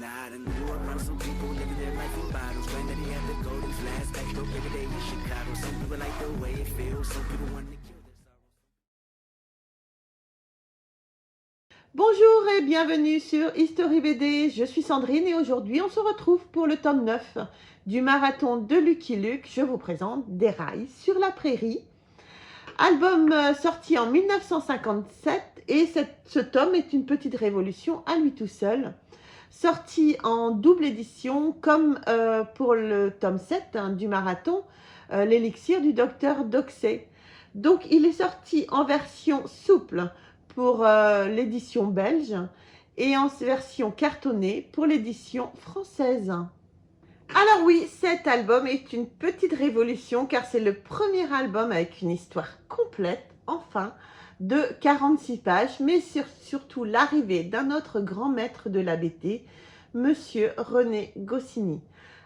Now I done grew around some people living their life in bottles. Granddaddy had the golden flask, back dope every day in Chicago. Some people like the way it feels, some people want to kill their sorrow. Bonjour et bienvenue sur History BD, je suis Sandrine et aujourd'hui on se retrouve pour le tome 9 du marathon de Lucky Luke. Je vous présente Des rails sur la prairie, album sorti en 1957 et ce tome est une petite révolution à lui tout seul, sorti en double édition comme pour le tome 7 du marathon, l'élixir du docteur Doxey. Donc il est sorti en version souple pour l'édition belge et en version cartonnée pour l'édition française. Alors oui, cet album est une petite révolution car c'est le premier album avec une histoire complète, enfin, de 46 pages, mais surtout l'arrivée d'un autre grand maître de la BD, Monsieur René Goscinny.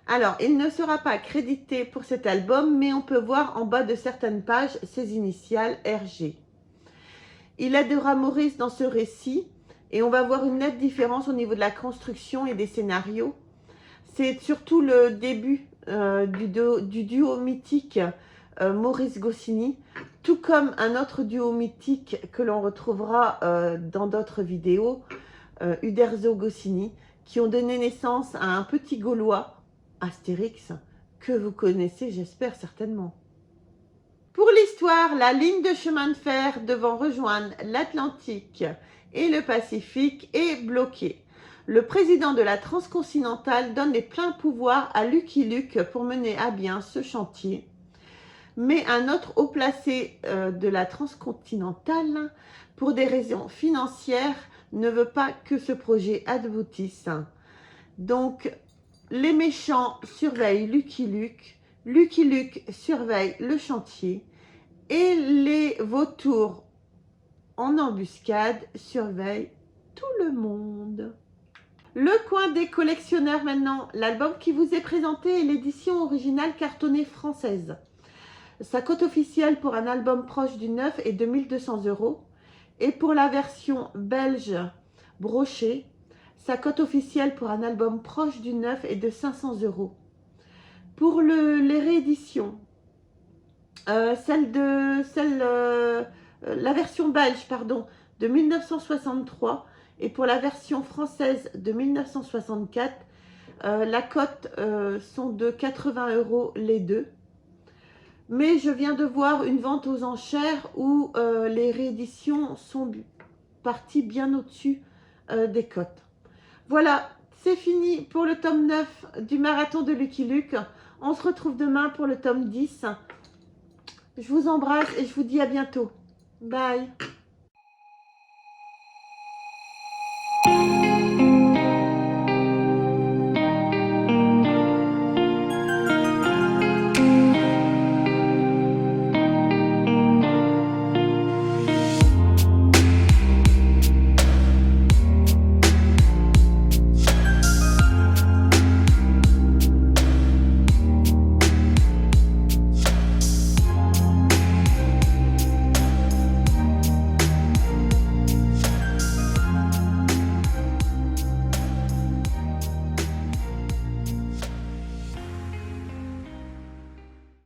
Alors, il ne sera pas crédité pour cet album, mais on peut voir en bas de certaines pages ses initiales RG. Il aidera Maurice dans ce récit et on va voir une nette différence au niveau de la construction et des scénarios. C'est surtout le début du duo mythique Maurice Goscinny, tout comme un autre duo mythique que l'on retrouvera dans d'autres vidéos, Uderzo Goscinny, qui ont donné naissance à un petit Gaulois, Astérix, que vous connaissez, j'espère certainement. Pour l'histoire, la ligne de chemin de fer devant rejoindre l'Atlantique et le Pacifique est bloquée. Le président de la Transcontinentale donne les pleins pouvoirs à Lucky Luke pour mener à bien ce chantier. Mais un autre haut placé de la Transcontinentale, pour des raisons financières, ne veut pas que ce projet aboutisse. Donc, les méchants surveillent Lucky Luke, Lucky Luke surveille le chantier et les vautours en embuscade surveillent tout le monde. Le coin des collectionneurs maintenant. L'album qui vous est présenté est l'édition originale cartonnée française. Sa cote officielle pour un album proche du 9 est de 1200 € et pour la version belge brochée, sa cote officielle pour un album proche du 9 est de 500 €. Pour les rééditions, la version belge de 1963 et pour la version française de 1964, la cote sont de 80 € les deux. Mais je viens de voir une vente aux enchères où les rééditions sont parties bien au-dessus des cotes. Voilà, c'est fini pour le tome 9 du marathon de Lucky Luke. On se retrouve demain pour le tome 10. Je vous embrasse et je vous dis à bientôt. Bye.